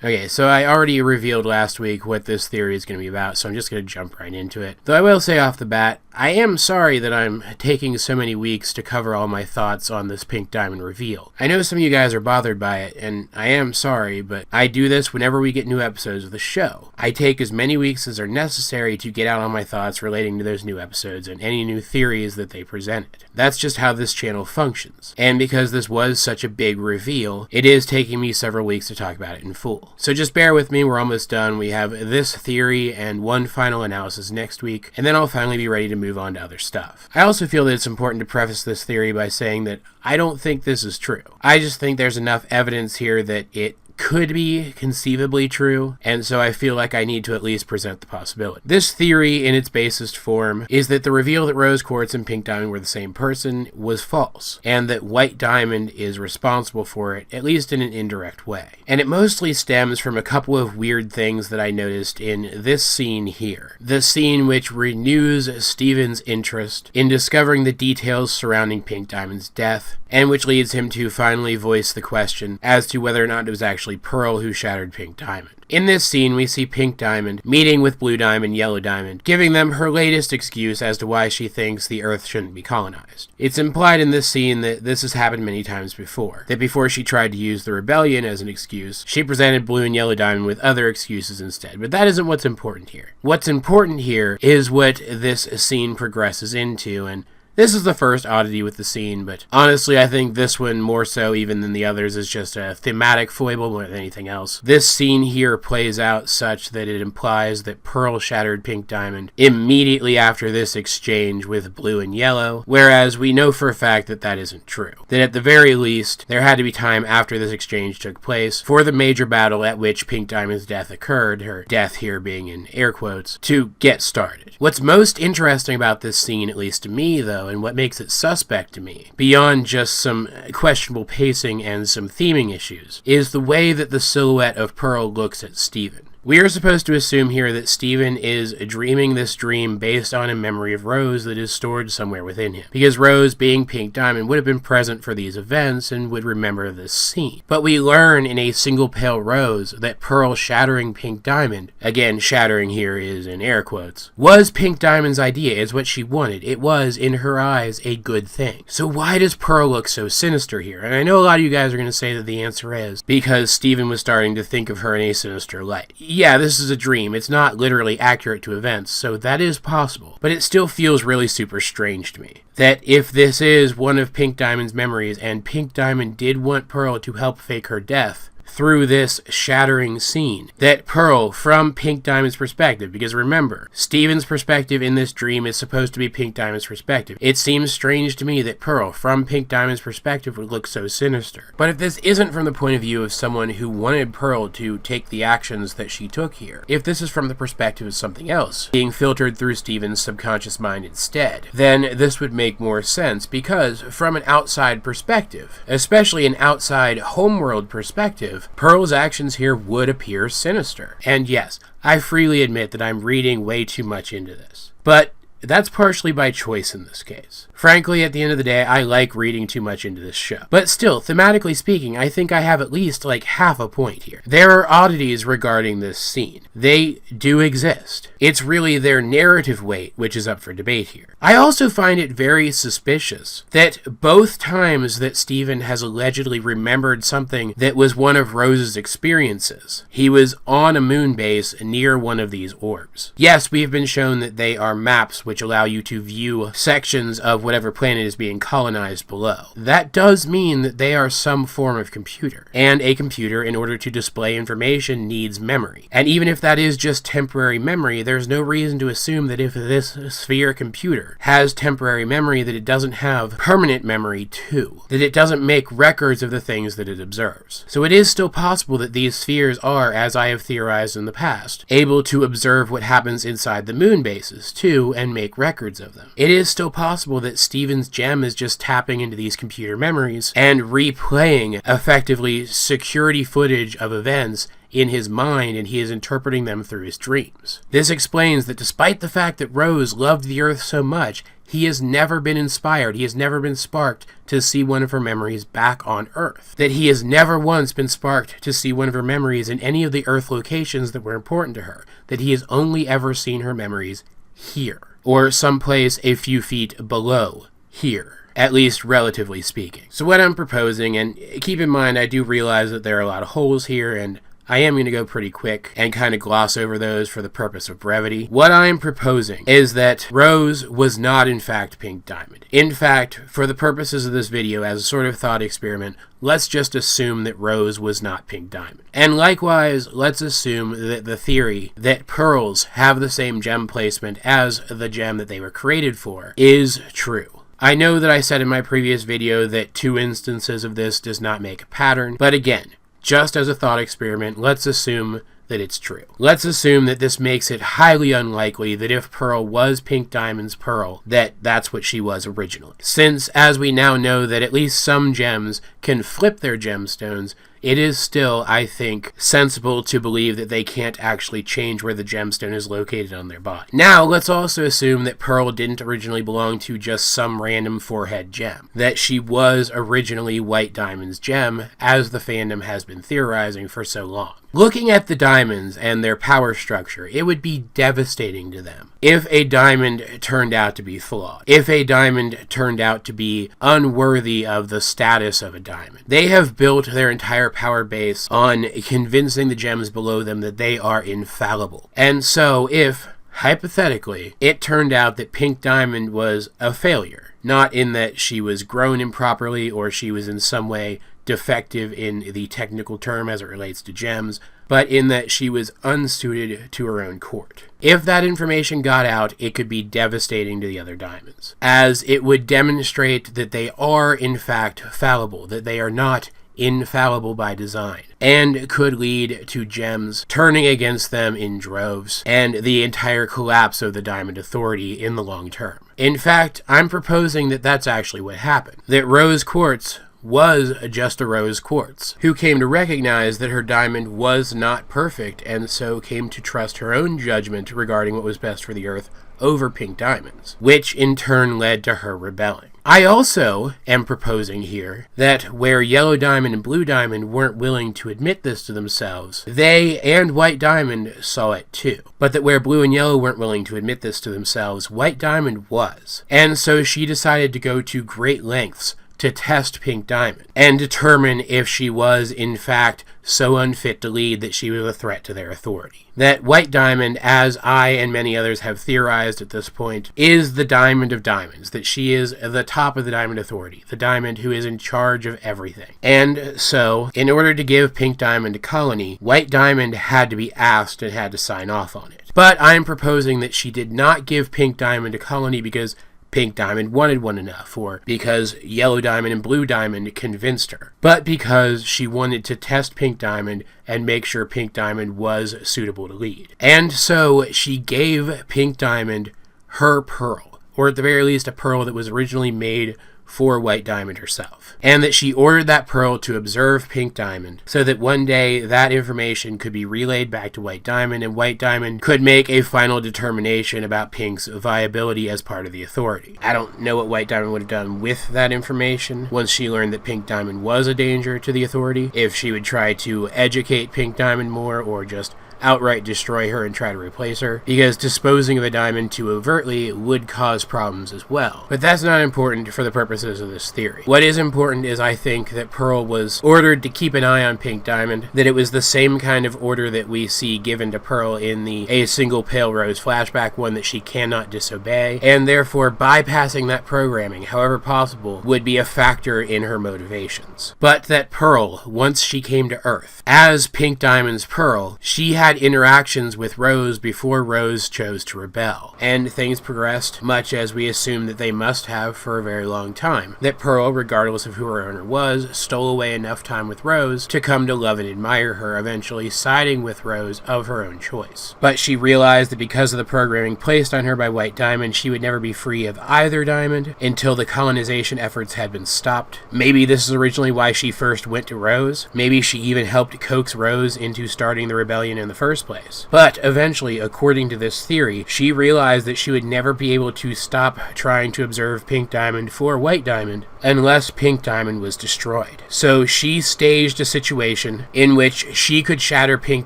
Okay, so I already revealed last week what this theory is going to be about, so I'm just going to jump right into it. Though I will say off the bat, I am sorry that I'm taking so many weeks to cover all my thoughts on this pink diamond reveal. I know some of you guys are bothered by it, and I am sorry, but I do this whenever we get new episodes of the show. I take as many weeks as are necessary to get out on my thoughts relating to those new episodes and any new theories that they presented. That's just how this channel functions. And because this was such a big reveal, it is taking me several weeks to talk about it in full. So just bear with me, we're almost done. We have this theory and one final analysis next week, and then I'll finally be ready to move on to other stuff. I also feel that it's important to preface this theory by saying that I don't think this is true. I just think there's enough evidence here that it could be conceivably true, and so I feel like I need to at least present the possibility. This theory, in its basest form, is that the reveal that rose quartz and pink diamond were the same person was false, and that white diamond is responsible for it, at least in an indirect way. And it mostly stems from a couple of weird things that I noticed in this scene here. The scene which renews Steven's interest in discovering the details surrounding pink diamond's death, and which leads him to finally voice the question as to whether or not it was actually Pearl who shattered Pink Diamond. In this scene, we see Pink Diamond meeting with Blue Diamond, Yellow Diamond, giving them her latest excuse as to why she thinks the Earth shouldn't be colonized. It's implied in this scene that this has happened many times before, that before she tried to use the rebellion as an excuse, she presented Blue and Yellow Diamond with other excuses instead. But that isn't what's important here. What's important here is what this scene progresses into, and this is the first oddity with the scene, but honestly I think this one more so even than the others is just a thematic foible more than anything else. This scene here plays out such that it implies that Pearl shattered Pink Diamond immediately after this exchange with Blue and Yellow, whereas we know for a fact that that isn't true. That at the very least, there had to be time after this exchange took place for the major battle at which Pink Diamond's death occurred, her death here being in air quotes, to get started. What's most interesting about this scene, at least to me though, and what makes it suspect to me, beyond just some questionable pacing and some theming issues, is the way that the silhouette of Pearl looks at Steven. We are supposed to assume here that Steven is dreaming this dream based on a memory of Rose that is stored somewhere within him, because Rose, being Pink Diamond, would have been present for these events and would remember this scene. But we learn in A Single Pale Rose that Pearl shattering Pink Diamond, again shattering here is in air quotes, was Pink Diamond's idea, is what she wanted. It was, in her eyes, a good thing. So why does Pearl look so sinister here? And I know a lot of you guys are going to say that the answer is because Steven was starting to think of her in a sinister light. Yeah, this is a dream. It's not literally accurate to events, so that is possible. But it still feels really super strange to me. That if this is one of Pink Diamond's memories, and Pink Diamond did want Pearl to help fake her death through this shattering scene, that Pearl, from Pink Diamond's perspective, because remember, Steven's perspective in this dream is supposed to be Pink Diamond's perspective. It seems strange to me that Pearl, from Pink Diamond's perspective, would look so sinister. But if this isn't from the point of view of someone who wanted Pearl to take the actions that she took here, if this is from the perspective of something else, being filtered through Steven's subconscious mind instead, then this would make more sense, because from an outside perspective, especially an outside homeworld perspective, Pearl's actions here would appear sinister. And yes, I freely admit that I'm reading way too much into this. But that's partially by choice in this case. Frankly, at the end of the day, I like reading too much into this show. But still, thematically speaking, I think I have at least like half a point here. There are oddities regarding this scene. They do exist. It's really their narrative weight which is up for debate here. I also find it very suspicious that both times that Steven has allegedly remembered something that was one of Rose's experiences, he was on a moon base near one of these orbs. Yes, we have been shown that they are maps which allow you to view sections of whatever planet is being colonized below. That does mean that they are some form of computer, and a computer, in order to display information, needs memory. And even if that is just temporary memory, there's no reason to assume that if this sphere computer has temporary memory, that it doesn't have permanent memory too, that it doesn't make records of the things that it observes. So it is still possible that these spheres are, as I have theorized in the past, able to observe what happens inside the moon bases too, and make records of them. It is still possible that Steven's gem is just tapping into these computer memories and replaying effectively security footage of events in his mind and he is interpreting them through his dreams. This explains that despite the fact that Rose loved the Earth so much, he has never been inspired, he has never been sparked to see one of her memories back on Earth. That he has never once been sparked to see one of her memories in any of the Earth locations that were important to her. That he has only ever seen her memories here, or someplace a few feet below here, at least relatively speaking. So what I'm proposing, and keep in mind I do realize that there are a lot of holes here, and I am going to go pretty quick and kind of gloss over those for the purpose of brevity. What I'm proposing is that Rose was not in fact Pink Diamond. In fact, for the purposes of this video, as a sort of thought experiment, let's just assume that Rose was not Pink Diamond. And likewise, let's assume that the theory that pearls have the same gem placement as the gem that they were created for is true. I know that I said in my previous video that 2 instances of this does not make a pattern, but again, just as a thought experiment, let's assume that it's true. Let's assume that this makes it highly unlikely that if Pearl was Pink Diamond's Pearl, that's what she was originally. Since, as we now know that at least some gems can flip their gemstones, it is still, I think, sensible to believe that they can't actually change where the gemstone is located on their body. Now, let's also assume that Pearl didn't originally belong to just some random forehead gem. That she was originally White Diamond's gem, as the fandom has been theorizing for so long. Looking at the diamonds and their power structure, it would be devastating to them if a diamond turned out to be flawed. If a diamond turned out to be unworthy of the status of a diamond. They have built their entire power base on convincing the gems below them that they are infallible. And so if, hypothetically, it turned out that Pink Diamond was a failure, not in that she was grown improperly or she was in some way defective in the technical term as it relates to gems, but in that she was unsuited to her own court. If that information got out, it could be devastating to the other diamonds, as it would demonstrate that they are in fact fallible, that they are not infallible by design, and could lead to gems turning against them in droves, and the entire collapse of the Diamond Authority in the long term. In fact, I'm proposing that that's actually what happened. That Rose Quartz was just a rose quartz, who came to recognize that her diamond was not perfect, and so came to trust her own judgment regarding what was best for the Earth over Pink Diamond's, which in turn led to her rebelling. I also am proposing here that where Yellow Diamond and Blue Diamond weren't willing to admit this to themselves, they and White Diamond saw it too. But that where Blue and Yellow weren't willing to admit this to themselves, White Diamond was. And so she decided to go to great lengths to test Pink Diamond and determine if she was, in fact, so unfit to lead that she was a threat to their authority. That White Diamond, as I and many others have theorized at this point, is the Diamond of Diamonds, that she is the top of the Diamond Authority, the Diamond who is in charge of everything. And so, in order to give Pink Diamond a colony, White Diamond had to be asked and had to sign off on it. But I am proposing that she did not give Pink Diamond a colony because Pink Diamond wanted one enough, or because Yellow Diamond and Blue Diamond convinced her, but because she wanted to test Pink Diamond and make sure Pink Diamond was suitable to lead. And so she gave Pink Diamond her pearl, or at the very least a pearl that was originally made for White Diamond herself, and that she ordered that pearl to observe Pink Diamond so that one day that information could be relayed back to White Diamond and White Diamond could make a final determination about Pink's viability as part of the authority. I don't know what White Diamond would have done with that information once she learned that Pink Diamond was a danger to the authority, if she would try to educate Pink Diamond more or just outright destroy her and try to replace her, because disposing of a diamond too overtly would cause problems as well. But that's not important for the purposes of this theory. What is important is I think that Pearl was ordered to keep an eye on Pink Diamond, that it was the same kind of order that we see given to Pearl in the A Single Pale Rose flashback, one that she cannot disobey, and therefore bypassing that programming, however possible, would be a factor in her motivations. But that Pearl, once she came to Earth, as Pink Diamond's Pearl, she had had interactions with Rose before Rose chose to rebel, and things progressed much as we assumed that they must have for a very long time. That Pearl, regardless of who her owner was, stole away enough time with Rose to come to love and admire her, eventually siding with Rose of her own choice. But she realized that because of the programming placed on her by White Diamond, she would never be free of either diamond until the colonization efforts had been stopped. Maybe this is originally why she first went to Rose. Maybe she even helped coax Rose into starting the rebellion in the first place. But eventually, according to this theory, she realized that she would never be able to stop trying to observe Pink Diamond for White Diamond unless Pink Diamond was destroyed. So she staged a situation in which she could shatter Pink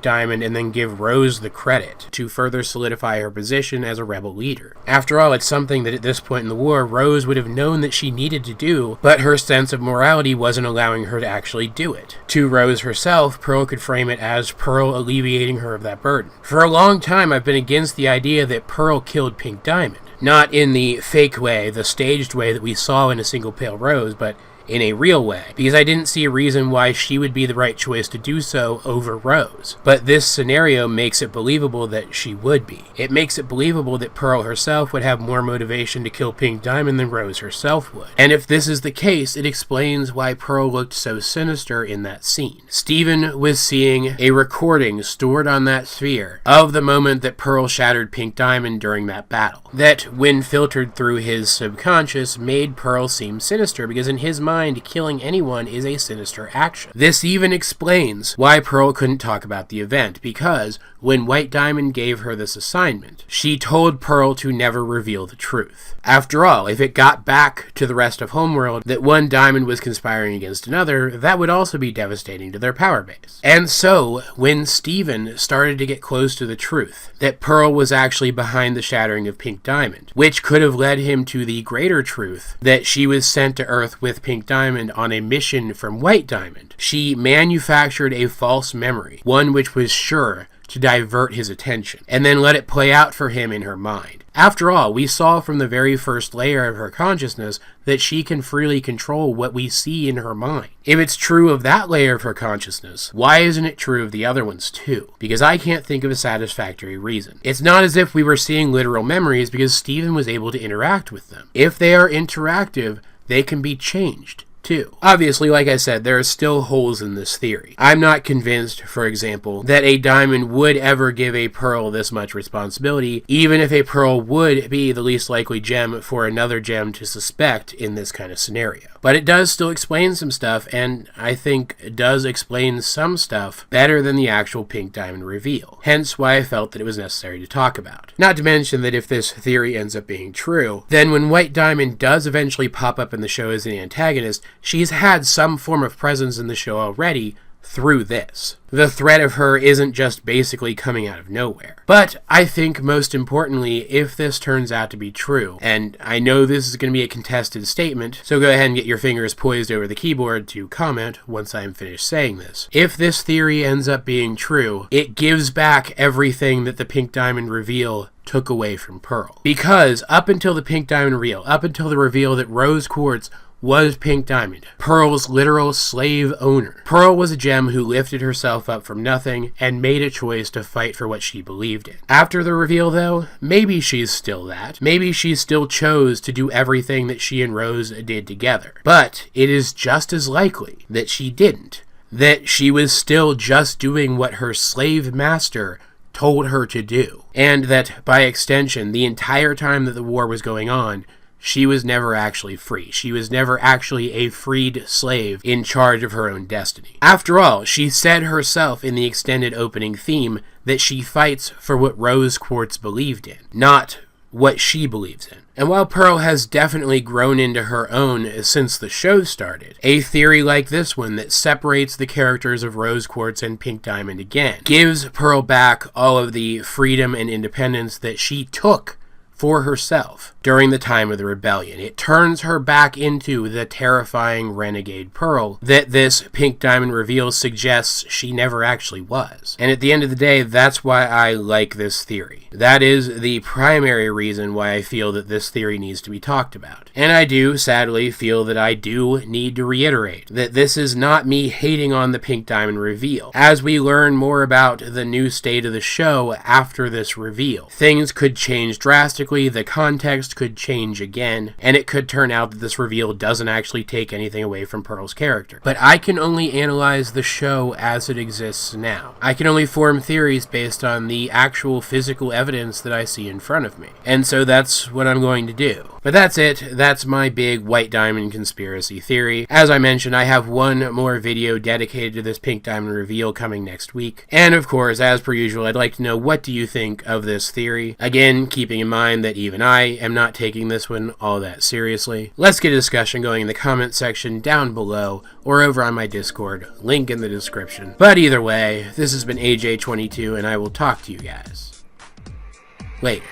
Diamond and then give Rose the credit to further solidify her position as a rebel leader. After all, it's something that at this point in the war, Rose would have known that she needed to do, but her sense of morality wasn't allowing her to actually do it. To Rose herself, Pearl could frame it as Pearl alleviating her of that burden. For a long time, I've been against the idea that Pearl killed Pink Diamond. Not in the fake way, the staged way that we saw in A Single Pale Rose, but in a real way, because I didn't see a reason why she would be the right choice to do so over Rose. But this scenario makes it believable that she would be. It makes it believable that Pearl herself would have more motivation to kill Pink Diamond than Rose herself would. And if this is the case, it explains why Pearl looked so sinister in that scene. Stephen was seeing a recording stored on that sphere of the moment that Pearl shattered Pink Diamond during that battle. That, when filtered through his subconscious, made Pearl seem sinister, because in his mind, killing anyone is a sinister action. This even explains why Pearl couldn't talk about the event, because when White Diamond gave her this assignment, she told Pearl to never reveal the truth. After all, if it got back to the rest of Homeworld that one Diamond was conspiring against another, that would also be devastating to their power base. And so, when Stephen started to get close to the truth, that Pearl was actually behind the shattering of Pink Diamond, which could have led him to the greater truth that she was sent to Earth with Pink Diamond on a mission from White Diamond, she manufactured a false memory, one which was sure to divert his attention, and then let it play out for him in her mind. After all, we saw from the very first layer of her consciousness that she can freely control what we see in her mind. If it's true of that layer of her consciousness, why isn't it true of the other ones too? Because I can't think of a satisfactory reason. It's not as if we were seeing literal memories, because Stephen was able to interact with them. If they are interactive, they can be changed too. Obviously, like I said, there are still holes in this theory. I'm not convinced, for example, that a diamond would ever give a pearl this much responsibility, even if a pearl would be the least likely gem for another gem to suspect in this kind of scenario. But it does still explain some stuff, and I think it does explain some stuff better than the actual Pink Diamond reveal. Hence why I felt that it was necessary to talk about. Not to mention that if this theory ends up being true, then when White Diamond does eventually pop up in the show as an antagonist, she's had some form of presence in the show already through this. The threat of her isn't just basically coming out of nowhere. But I think most importantly, if this turns out to be true, and I know this is going to be a contested statement, so go ahead and get your fingers poised over the keyboard to comment once I'm finished saying this. If this theory ends up being true, it gives back everything that the Pink Diamond reveal took away from Pearl. Because up until the Pink Diamond reveal, up until the reveal that Rose Quartz was Pink Diamond, Pearl's literal slave owner. Pearl was a gem who lifted herself up from nothing and made a choice to fight for what she believed in. After the reveal, though, maybe she's still that. Maybe she still chose to do everything that she and Rose did together. But it is just as likely that she didn't. That she was still just doing what her slave master told her to do. And that, by extension, the entire time that the war was going on, she was never actually free. She was never actually a freed slave in charge of her own destiny. After all, she said herself in the extended opening theme that she fights for what Rose Quartz believed in, not what she believes in. And while Pearl has definitely grown into her own since the show started, a theory like this one that separates the characters of Rose Quartz and Pink Diamond again gives Pearl back all of the freedom and independence that she took for herself during the time of the rebellion. It turns her back into the terrifying renegade Pearl that this pink diamond reveal suggests she never actually was. And at the end of the day, that's why I like this theory. That is the primary reason why I feel that this theory needs to be talked about. And I do, sadly, feel that I do need to reiterate that this is not me hating on the pink diamond reveal. As we learn more about the new state of the show after this reveal, things could change drastically, the context could change again, and it could turn out that this reveal doesn't actually take anything away from Pearl's character. But I can only analyze the show as it exists now. I can only form theories based on the actual physical evidence that I see in front of me. And so that's what I'm going to do. But that's it. That's my big white diamond conspiracy theory. As I mentioned, I have one more video dedicated to this pink diamond reveal coming next week. And of course, as per usual, I'd like to know, what do you think of this theory? Again, keeping in mind that even I am not taking this one all that seriously. Let's get a discussion going in the comment section down below or over on my Discord, link in the description. But either way, this has been AJ22 and I will talk to you guys later.